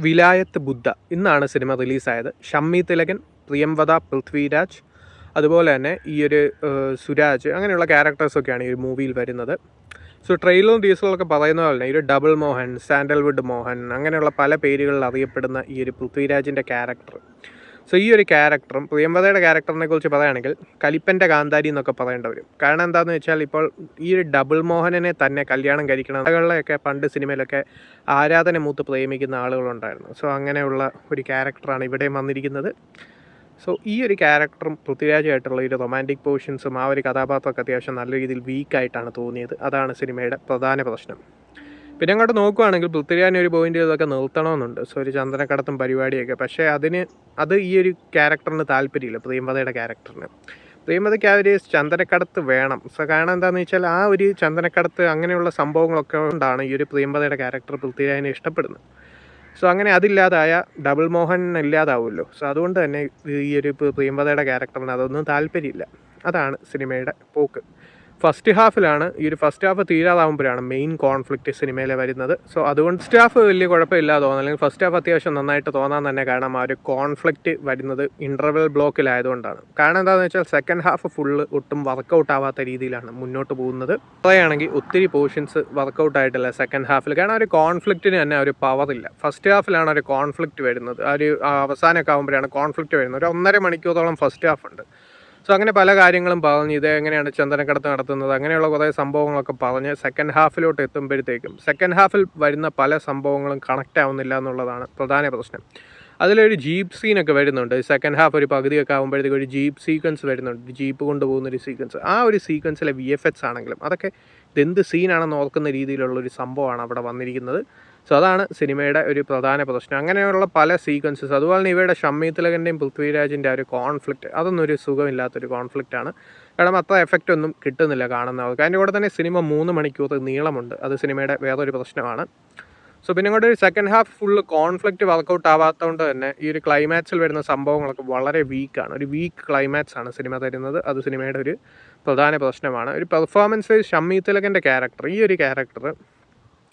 വിലായത്ത് ബുദ്ധ ഇന്നാണ് സിനിമ റിലീസായത്. ഷമ്മി തിലകൻ, പ്രിയംവദ, പൃഥ്വിരാജ്, അതുപോലെ തന്നെ ഈ ഒരു സുരാജ്, അങ്ങനെയുള്ള ക്യാരക്ടേഴ്സൊക്കെയാണ് ഈ ഒരു മൂവിയിൽ വരുന്നത്. സോ ട്രെയിലറും ടീസറിലൊക്കെ പറയുന്ന പോലെ തന്നെ ഈ ഒരു ഡബിൾ മോഹൻ, സാൻഡൽവുഡ് മോഹൻ, അങ്ങനെയുള്ള പല പേരുകളിൽ അറിയപ്പെടുന്ന ഈ ഒരു പൃഥ്വിരാജിൻ്റെ ക്യാരക്ടർ. സോ ഈ ഒരു ക്യാരക്ടറും പ്രിയംവദയുടെ ക്യാരക്ടറിനെ കുറിച്ച് പറയുകയാണെങ്കിൽ കലിപ്പൻ്റെ കാന്താരി എന്നൊക്കെ പറയേണ്ടി വരും. കാരണം എന്താണെന്ന് വെച്ചാൽ ഇപ്പോൾ ഈ ഒരു ഡബിൾ മോഹനനെ തന്നെ കല്യാണം കഴിക്കണം കഥകളിലൊക്കെ പണ്ട് സിനിമയിലൊക്കെ ആരാധന മൂത്ത് പ്രേമിക്കുന്ന ആളുകളുണ്ടായിരുന്നു. സോ അങ്ങനെയുള്ള ഒരു ക്യാരക്ടറാണ് ഇവിടെയും വന്നിരിക്കുന്നത്. സോ ഈ ഒരു ക്യാരക്ടറും പൃഥ്വിരാജുമായിട്ടുള്ള ഒരു റൊമാൻറ്റിക് പോർഷൻസും ആ ഒരു കഥാപാത്രമൊക്കെ അത്യാവശ്യം നല്ല രീതിയിൽ വീക്കായിട്ടാണ് തോന്നിയത്. അതാണ് സിനിമയുടെ പ്രധാന പ്രശ്നം. പിന്നെ അങ്ങോട്ട് നോക്കുകയാണെങ്കിൽ പൃഥ്വിരാജിന് ഒരു പോയിന്റ് ഇതൊക്കെ നിർത്തണമെന്നുണ്ട്. സോ ഒരു ചന്ദനക്കടത്തും പരിപാടിയൊക്കെ. പക്ഷേ അത് ഈ ഒരു ക്യാരക്ടറിന് താല്പര്യമില്ല, പ്രിയംവദയുടെ ക്യാരക്ടറിന്. പ്രിയംവദയ്ക്ക് ആ ഒരു ചന്ദനക്കടത്ത് വേണം. സോ കാരണം എന്താണെന്ന് വെച്ചാൽ ആ ഒരു ചന്ദനക്കടത്ത് അങ്ങനെയുള്ള സംഭവങ്ങളൊക്കെ കൊണ്ടാണ് ഈ ഒരു പ്രിയംവദയുടെ ക്യാരക്ടർ പൃഥ്വിരാജിനെ ഇഷ്ടപ്പെടുന്നത്. സോ അങ്ങനെ അതില്ലാതായ ഡബിൾ മോഹൻ ഇല്ലാതാവുമല്ലോ. സോ അതുകൊണ്ട് തന്നെ ഈ ഒരു പ്രിയംവദയുടെ ക്യാരക്ടറിന് അതൊന്നും താല്പര്യമില്ല. അതാണ് സിനിമയുടെ പോക്ക്. ഫസ്റ്റ് ഹാഫിലാണ് ഈ ഒരു ഫസ്റ്റ് ഹാഫ് തീരാതാവുമ്പോഴാണ് മെയിൻ കോൺഫ്ലിക്റ്റ് സിനിമയിൽ വരുന്നത്. സോ അതുകൊണ്ട് ഫസ്റ്റ് ഹാഫ് വലിയ കുഴപ്പമില്ലാതെ തോന്നുന്നു, അല്ലെങ്കിൽ ഫസ്റ്റ് ഹാഫ് അത്യാവശ്യം നന്നായിട്ട് തോന്നാൻ തന്നെ കാരണം ആ ഒരു കോൺഫ്ലിക്റ്റ് വരുന്നത് ഇൻ്റർവെൽ ബ്ലോക്കിലായതുകൊണ്ടാണ്. കാരണം എന്താണെന്ന് വെച്ചാൽ സെക്കൻഡ് ഹാഫ് ഫുള്ള് ഒട്ടും വർക്കൗട്ട് ആവാത്ത രീതിയിലാണ് മുന്നോട്ട് പോകുന്നത്. പറയുകയാണെങ്കിൽ ഒത്തിരി പോർഷൻസ് വർക്കൗട്ട് ആയിട്ടില്ല സെക്കൻഡ് ഹാഫിൽ. കാരണം ഒരു കോൺഫ്ലിക്റ്റിന് തന്നെ ഒരു പവറില്ല. ഫസ്റ്റ് ഹാഫിലാണ് ഒരു കോൺഫ്ലിക്റ്റ് വരുന്നത്. ആ ഒരു അവസാനമൊക്കെ ആകുമ്പോഴാണ് കോൺഫ്ലിക്റ്റ് വരുന്നത്. ഒരു 1.5 മണിക്കൂറോളം ഫസ്റ്റ് ഹാഫ് ഉണ്ട്. സോ അങ്ങനെ പല കാര്യങ്ങളും പറഞ്ഞ് ഇത് എങ്ങനെയാണ് ചന്ദനക്കടത്ത് നടത്തുന്നത്, അങ്ങനെയുള്ള കുറേ സംഭവങ്ങളൊക്കെ പറഞ്ഞ് സെക്കൻഡ് ഹാഫിലോട്ട് എത്തുമ്പോഴത്തേക്കും സെക്കൻഡ് ഹാഫിൽ വരുന്ന പല സംഭവങ്ങളും കണക്റ്റ് ആവുന്നില്ല എന്നുള്ളതാണ് പ്രധാന പ്രശ്നം. അതിലൊരു ജീപ്പ് സീനൊക്കെ വരുന്നുണ്ട്. സെക്കൻഡ് ഹാഫ് ഒരു പകുതിയൊക്കെ ആകുമ്പോഴത്തേക്കും ഒരു ജീപ്പ് സീക്വൻസ് വരുന്നുണ്ട്, ജീപ്പ് കൊണ്ടുപോകുന്നൊരു സീക്വൻസ്. ആ ഒരു സീക്വൻസിലെ VFX ആണെങ്കിലും അതൊക്കെ ഇതെന്ത് സീനാണെന്ന് ഓർക്കുന്ന രീതിയിലുള്ളൊരു സംഭവമാണ് അവിടെ വന്നിരിക്കുന്നത്. സോ അതാണ് സിനിമയുടെ ഒരു പ്രധാന പ്രശ്നം. അങ്ങനെയുള്ള പല സീക്വൻസസ്, അതുപോലെ തന്നെ ഇവയുടെ ഷമ്മി തിലകൻ്റെയും പൃഥ്വിരാജിൻ്റെ ആ ഒരു കോൺഫ്ലിക്റ്റ്, അതൊന്നും ഒരു സുഖമില്ലാത്തൊരു കോൺഫ്ലിക്റ്റാണ്. കാരണം അത്ര എഫക്റ്റ് ഒന്നും കിട്ടുന്നില്ല കാണുന്നവർക്ക്. അതിൻ്റെ കൂടെ തന്നെ സിനിമ 3 മണിക്കൂർ നീളമുണ്ട്. അത് സിനിമയുടെ വേറൊരു പ്രശ്നമാണ്. സോ പിന്നെ ഇങ്ങോട്ട് ഒരു second half full conflict work out ആവാത്തതുകൊണ്ട് തന്നെ ഈ ഒരു ക്ലൈമാക്സിൽ വരുന്ന സംഭവങ്ങളൊക്കെ വളരെ വീക്കാണ്. ഒരു വീക്ക് ക്ലൈമാക്സ് ആണ് സിനിമ തരുന്നത്. അത് സിനിമയുടെ ഒരു പ്രധാന പ്രശ്നമാണ്. ഒരു പെർഫോമൻസ് വൈസ് ഷമ്മി തിലകൻ്റെ ക്യാരക്ടർ, ഈ ഒരു ക്യാരക്ടർ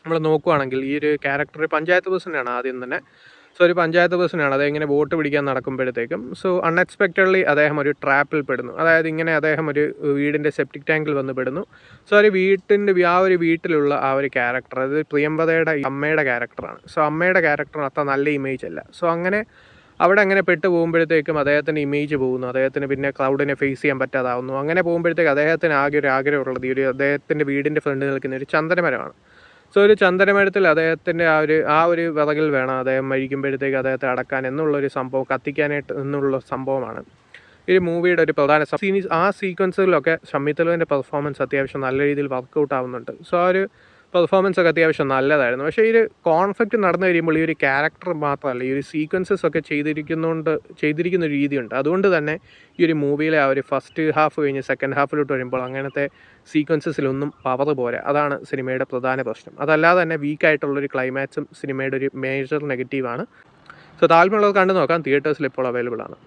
നമ്മൾ നോക്കുകയാണെങ്കിൽ ഈ ഒരു ക്യാരക്ടർ പഞ്ചായത്ത് പ്രസിഡൻ്റാണ് ആദ്യം തന്നെ. സോ ഒരു പഞ്ചായത്ത് പ്രസിഡൻ്റാണ്. അതെങ്ങനെ വോട്ട് പിടിക്കാൻ നടക്കുമ്പോഴത്തേക്കും സോ അൺഎക്സ്പെക്റ്റഡ്ലി അദ്ദേഹം ഒരു ട്രാപ്പിൽ പെടുന്നു. അതായത് ഇങ്ങനെ അദ്ദേഹം ഒരു വീടിൻ്റെ സെപ്റ്റിക് ടാങ്കിൽ വന്ന് പെടുന്നു. സോ ഒരു ആ ഒരു വീട്ടിലുള്ള ആ ഒരു ക്യാരക്ടർ, അത് പ്രിയംവദയുടെ അമ്മയുടെ ക്യാരക്ടറാണ്. സോ അമ്മയുടെ ക്യാരക്ടറിന് അത്ര നല്ല ഇമേജ് അല്ല. സോ അവിടെ അങ്ങനെ പെട്ട് പോകുമ്പോഴത്തേക്കും അദ്ദേഹത്തിൻ്റെ ഇമേജ് പോകുന്നു. അദ്ദേഹത്തിന് പിന്നെ ക്രൗഡിനെ ഫേസ് ചെയ്യാൻ പറ്റാതാവുന്നു. അങ്ങനെ പോകുമ്പോഴത്തേക്ക് അദ്ദേഹത്തിന് ആകെ ഒരു ആഗ്രഹമുള്ളത് ഈ ഒരു അദ്ദേഹത്തിൻ്റെ വീടിൻ്റെ ഫ്രണ്ടിൽ നിൽക്കുന്ന ഒരു ചന്ദനമരമാണ്. സോ ഒരു ചന്ദനമരത്തിൽ അദ്ദേഹത്തിൻ്റെ ആ ഒരു വിറകിൽ വേണം അദ്ദേഹം മരിക്കുമ്പോഴത്തേക്ക് അദ്ദേഹത്തെ അടക്കാൻ എന്നുള്ളൊരു സംഭവം, കത്തിക്കാനായിട്ട് എന്നുള്ള സംഭവമാണ് ഈ മൂവിയുടെ ഒരു പ്രധാന ആ സീക്വൻസുകളിലൊക്കെ ഷമ്മി തിലകൻ്റെ പെർഫോമൻസ് അത്യാവശ്യം നല്ല രീതിയിൽ വർക്കൗട്ട് ആവുന്നുണ്ട്. സോ ആ ഒരു പെർഫോമൻസ് ഒക്കെ അത്യാവശ്യം നല്ലതായിരുന്നു. പക്ഷേ ഈ ഒരു കോൺഫ്ലിക്റ്റ് നടന്നു കഴിയുമ്പോൾ ഈ ഒരു ക്യാരക്ടർ മാത്രമല്ല, ഈ ഒരു സീക്വൻസസ് ഒക്കെ ചെയ്തിരിക്കുന്ന ഒരു രീതിയുണ്ട്. അതുകൊണ്ട് തന്നെ ഈ ഒരു മൂവിയിലെ ആ ഒരു ഫസ്റ്റ് ഹാഫ് കഴിഞ്ഞ് സെക്കൻഡ് ഹാഫിലോട്ട് വരുമ്പോൾ അങ്ങനത്തെ സീക്വൻസസിലൊന്നും പവർ പോരാ. അതാണ് സിനിമയുടെ പ്രധാന പ്രശ്നം. അതല്ലാതെ തന്നെ വീക്കായിട്ടുള്ളൊരു ക്ലൈമാക്സും സിനിമയുടെ ഒരു മേജർ നെഗറ്റീവാണ്. സോ താല്പര്യമുള്ളത് കണ്ടു നോക്കാം. തിയേറ്റേഴ്സിൽ ഇപ്പോൾ അവൈലബിൾ ആണ്.